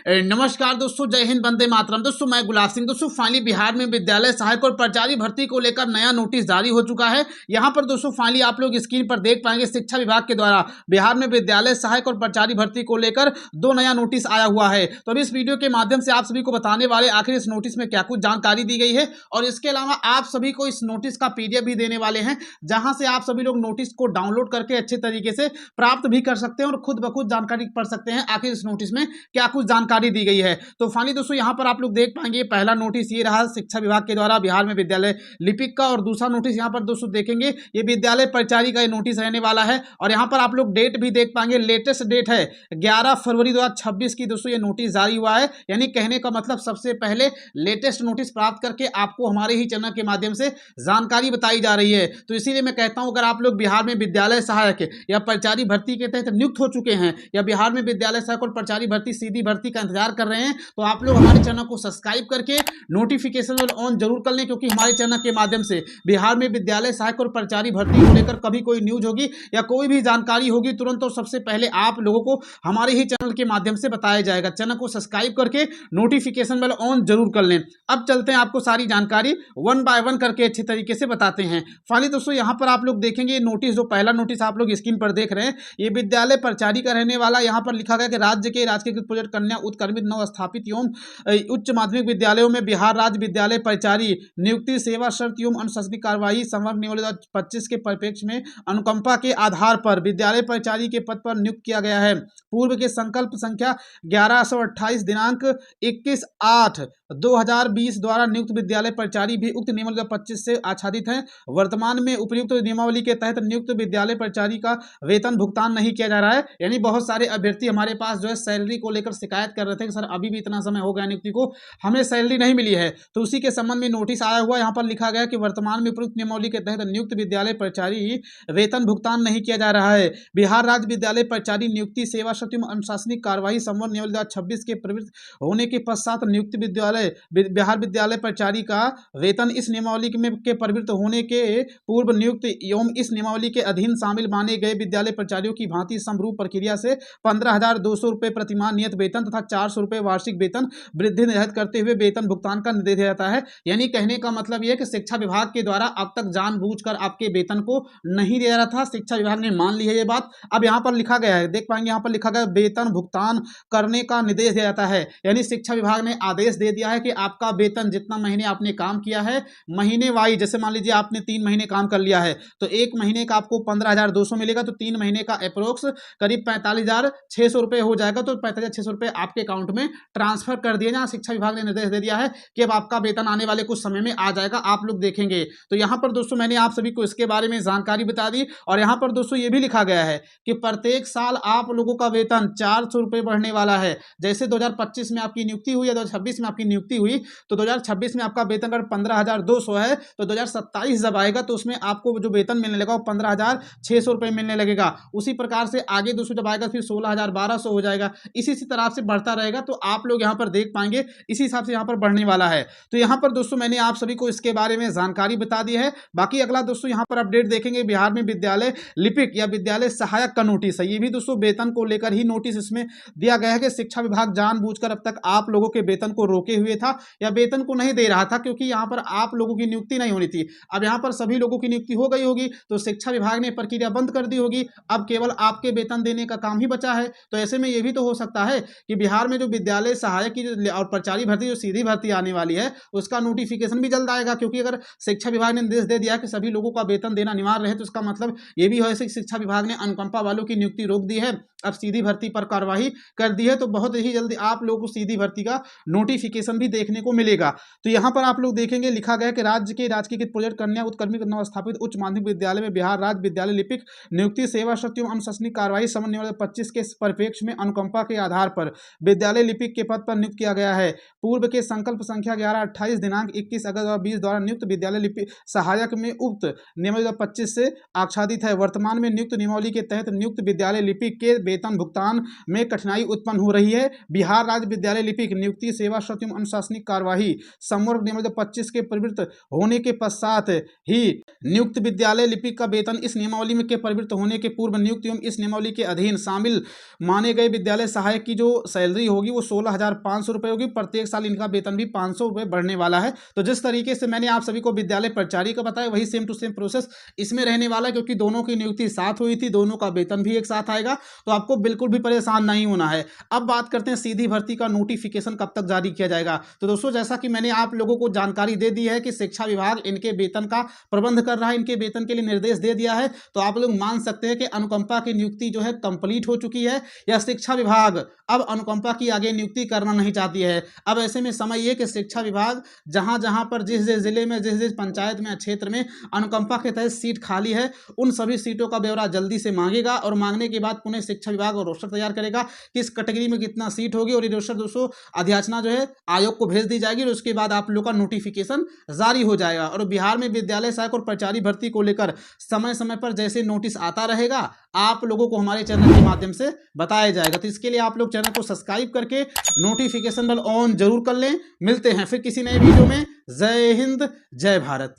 नमस्कार दोस्तों, जय हिंद, वंदे मातरम। दोस्तों मैं गुलाब सिंह। दोस्तों फाइनली बिहार में विद्यालय सहायक और प्राचार्य भर्ती को लेकर नया नोटिस जारी हो चुका है। यहां पर दोस्तों फाइनली आप लोग स्क्रीन पर देख पाएंगे, शिक्षा विभाग के द्वारा बिहार में विद्यालय सहायक और प्राचार्य भर्ती को लेकर दो नया नोटिस आया हुआ है। तो अभी इस वीडियो के माध्यम से आप सभी को बताने वाले आखिर इस नोटिस में क्या कुछ जानकारी दी गई है, और इसके अलावा आप सभी को इस नोटिस का पीडीएफ भी देने वाले हैं, जहां से आप सभी लोग नोटिस को डाउनलोड करके अच्छे तरीके से प्राप्त भी कर सकते हैं और खुद ब खुद जानकारी पढ़ सकते हैं आखिर इस नोटिस में क्या कुछ जानकारी दी गई है। तो फाइनली दोस्तों यहाँ पर आप लोग देख पाएंगे, पहला नोटिस ये रहा शिक्षा विभाग के द्वारा बिहार में विद्यालय लिपिक का, और दूसरा नोटिस यहाँ पर दोस्तों देखेंगे ये विद्यालय प्राचार्य का ये नोटिस रहने वाला है। और यहाँ पर आप लोग डेट भी देख पाएंगे, लेटेस्ट डेट है 11 फरवरी 2026 की दोस्तों ये नोटिस जारी हुआ है। यानी कहने का मतलब सबसे पहले लेटेस्ट नोटिस प्राप्त करके आपको हमारे ही चैनल के माध्यम से जानकारी बताई जा रही है। तो इसीलिए मैं कहता हूं, अगर आप लोग बिहार में विद्यालय सहायक या प्राचार्य भर्ती के तहत नियुक्त हो चुके हैं, या बिहार में विद्यालय सहायक और प्राचार्य भर्ती सीधी भर्ती का इंतजार कर रहे हैं, तो आप लोग हमारे चैनल को सब्सक्राइब करके नोटिफिकेशन बेल ऑन जरूर कर लें, क्योंकि हमारे चैनल के माध्यम से बिहार में विद्यालय सहायक और प्राचार्य भर्ती को लेकर कभी कोई न्यूज होगी या कोई भी जानकारी होगी, तुरंत और सबसे पहले आप लोगों को हमारे ही चैनल के माध्यम से बताया जाएगा। चैनल को सब्सक्राइब करके नोटिफिकेशन बेल ऑन जरूर कर लें। अब चलते हैं, आपको सारी जानकारी वन बाय वन करके अच्छे तरीके से बताते हैं। फाइनली दोस्तों यहाँ पर आप लोग देखेंगे नोटिस, जो पहला नोटिस आप लोग स्क्रीन पर देख रहे हैं, ये विद्यालय प्राचार्य का रहने वाला। यहाँ पर लिखा गया कि राज्य के राजकीय प्रोजेक्ट कन्या उत्क्रमित नव स्थापित एवं उच्च माध्यमिक विद्यालयों में बिहार राज्य विद्यालय प्राचार्य नियुक्ति सेवा शर्त एवं अनुशासनिक कार्यवाही संवर्ग नियम 2025 के परिप्रेक्ष्य में अनुकंपा के आधार पर विद्यालय प्राचार्य के पद पर नियुक्त किया गया है। पूर्व के संकल्प संख्या 1128 दिनांक 21/8/2020 द्वारा नियुक्त विद्यालय प्राचार्य भी उक्त नियम 2025 से आच्छादित हैं। वर्तमान में उपयुक्त नियमावली के तहत नियुक्त विद्यालय प्राचार्य का वेतन भुगतान नहीं किया जा रहा है। यानी बहुत सारे अभ्यर्थी हमारे पास जो है सैलरी को लेकर शिकायत कर रहे थे कि सर अभी भी इतना समय हो गया नियुक्ति को, हमें सैलरी नहीं मिली है। तो उसी के संबंध में नोटिस आया हुआ। यहाँ पर लिखा गया कि वर्तमान में उपयुक्त नियमावली के तहत नियुक्त विद्यालय प्राचार्य वेतन भुगतान नहीं किया जा रहा है। बिहार राज्य विद्यालय प्राचार्य नियुक्ति सेवा शर्त एवं अनुशासनिक कार्यवाही संवर्ग नियम 2026 के प्रवृत्त होने के पश्चात नियुक्त विद्यालय बिहार विद्यालय प्राचार्य का वेतन इस नियमावली के प्रवृत्त होने के पूर्व नियुक्त एवं इस नियमावली के अधीन शामिल माने गए विद्यालय प्राचार्यों की भांति समरूप प्रक्रिया से 15,200 रुपये प्रतिमाह नियत वेतन तथा 400 रुपये वार्षिक वेतन वृद्धि निर्धारित करते हुए वेतन भुगतान का निर्देश दिया जाता है। यानी कहने का मतलब यह है कि शिक्षा विभाग के द्वारा अब तक जानबूझकर आपके वेतन को नहीं दिया रहा था। शिक्षा विभाग ने मान ली है ये बात। अब यहाँ पर लिखा गया है, देख पाएंगे यहाँ पर लिखा गया वेतन भुगतान करने का निर्देश दिया जाता है। यानी शिक्षा विभाग ने आदेश दे दिया है कि आपका वेतन जितना महीने आपने काम किया है, महीने वाइज, जैसे मान लीजिए आपने 3 महीने काम कर लिया है तो 1 महीने का आपको 15,200 मिलेगा, तो 3 महीने का अप्रोक्स करीब 45,600 रुपये हो जाएगा। तो 45,600 रुपये आपके अकाउंट में ट्रांसफर कर दिए। जहाँ शिक्षा विभाग ने निर्देश दे दिया है कि अब आपका वेतन आने वाले कुछ समय में आ जाएगा, आप लोग देखेंगे। तो यहाँ पर दोस्तों मैंने आप सभी को इसके बारे में जानकारी बता दी। और यहाँ पर दोस्तों ये भी लिखा गया है कि प्रत्येक साल आप लोगों का वेतन 400 रुपये बढ़ने वाला है। जैसे 2025 में आपकी नियुक्ति हुई या 2026 में आपकी नियुक्ति हुई, तो 2026 में आपका वेतन अगर 15,200 है, तो 2027 जब आएगा तो उसमें आपको जो वेतन मिलने लगा वो 15,600 रुपये मिलने लगेगा। उसी प्रकार से आगे दोस्तों जब आएगा फिर 16,1200 हो जाएगा। इसी तरह से बढ़ता रहेगा। तो आप लोग यहाँ पर देख पाएंगे इसी हिसाब से यहाँ पर बढ़ने वाला है। तो यहाँ पर दोस्तों मैंने आप सभी को इसके बारे में जानकारी बता दी है। बाकी अगला दोस्तों यहाँ पर अपडेट देखेंगे, बिहार में विद्यालय लिपिक या विद्यालय सहायक का नोटिस है। ये भी दोस्तों वेतन को लेकर ही नोटिस इसमें दिया गया है कि शिक्षा विभाग जानबूझकर अब तक आप लोगों के वेतन को रोके हुए था या वेतन को नहीं दे रहा था, क्योंकि यहाँ पर आप लोगों की नियुक्ति नहीं होनी थी। अब यहाँ पर सभी लोगों की नियुक्ति हो गई होगी, तो शिक्षा विभाग ने प्रक्रिया बंद कर दी होगी। अब केवल आपके वेतन देने का काम ही बचा है। तो ऐसे में ये भी तो हो सकता है कि बिहार में जो विद्यालय सहायक की और प्राचार्य भर्ती जो सीधी भर्ती आने वाली है उसका नोटिफिकेशन भी जल्द आएगा। क्योंकि अगर शिक्षा विभाग ने निर्देश दे दिया कि सभी लोगों का वेतन देना अनिवार्य है, तो इसका मतलब ये भी है कि शिक्षा विभाग ने अनुकंपा वालों की नियुक्ति रोक दी है, अब सीधी भर्ती पर कार्रवाई कर दी है। तो बहुत ही जल्दी आप लोगों को सीधी भर्ती का नोटिफिकेशन भी देखने को मिलेगा। तो यहाँ पर आप लोग देखेंगे लिखा गया कि राज्य के राजकीय प्रोजेक्ट कन्या उत्क्रमित नव स्थापित उच्च माध्यमिक विद्यालय में बिहार राज्य विद्यालय लिपिक नियुक्ति सेवा शर्त एवं अनुशासनिक कार्यवाही संबंध नियम 25 के परिप्रेक्ष्य में अनुकंपा के आधार पर विद्यालय लिपिक के पद पर नियुक्त किया गया है। पूर्व के संकल्प संख्या 1128 दिनांक 21/2020 द्वारा नियुक्त विद्यालय लिपिक सहायक में उक्त नियम 25 से आच्छादित है। वर्तमान में नियुक्त नियमावली के तहत नियुक्त विद्यालय लिपिक के वेतन भुगतान में कठिनाई उत्पन्न हो रही है। बिहार राज्य विद्यालय लिपिक नियुक्ति सेवा शर्त एवं अनुशासनिक कार्यवाही संवर्ग नियमावली 25 के प्रवृत्त होने के पश्चात ही नियुक्त विद्यालय लिपिक का वेतन इस नियमावली में के प्रवृत्त होने के पूर्व नियुक्त एवं इस नियमावली के अधीन शामिल माने गए विद्यालय सहायक की जो सैलरी होगी वो 16,500 रुपये होगी। प्रत्येक साल इनका वेतन भी 500 रुपये बढ़ने वाला है। तो जिस तरीके से मैंने आप सभी को विद्यालय प्राचार्य का बताया वही सेम टू सेम प्रोसेस इसमें रहने वाला है, क्योंकि दोनों की नियुक्ति साथ हुई थी, दोनों का वेतन भी एक साथ आएगा। तो आपको बिल्कुल भी परेशान नहीं होना है। अब बात करते हैं सीधी भर्ती का नोटिफिकेशन कब तक जारी किया जाएगा। तो दोस्तों जैसा कि मैंने आप लोगों को जानकारी दे दी है कि शिक्षा विभाग इनके वेतन का प्रबंध कर रहा है, इनके वेतन के लिए निर्देश दे दिया है। तो आप लोग मान सकते हैं कि अनुकंपा की नियुक्ति जो है कंप्लीट हो चुकी है, या शिक्षा विभाग अब अनुकंपा की आगे नियुक्ति करना नहीं चाहती है। अब ऐसे में समय ये कि शिक्षा विभाग जहां जहां पर जिस जिस जिले में जिस जिस पंचायत में क्षेत्र में अनुकंपा के तहत सीट खाली है उन सभी सीटों का ब्यौरा जल्दी से मांगेगा, और मांगने के बाद पुनः शिक्षा विभाग रोस्टर तैयार करेगा किस कैटेगरी में कितना सीट होगी, और ये रोस्टर दोस्तों अधियाचना जो है आयोग को भेज दी जाएगी, और उसके बाद आप लोग का नोटिफिकेशन जारी हो जाएगा। और बिहार में विद्यालय सहायक और प्राचार्य भर्ती को लेकर समय समय पर जैसे नोटिस आता रहेगा आप लोगों को हमारे चैनल के माध्यम से बताया जाएगा। तो इसके लिए आप लोग चैनल को सब्सक्राइब करके नोटिफिकेशन बेल ऑन जरूर कर लें। मिलते हैं फिर किसी नए वीडियो में। जय हिंद, जय भारत।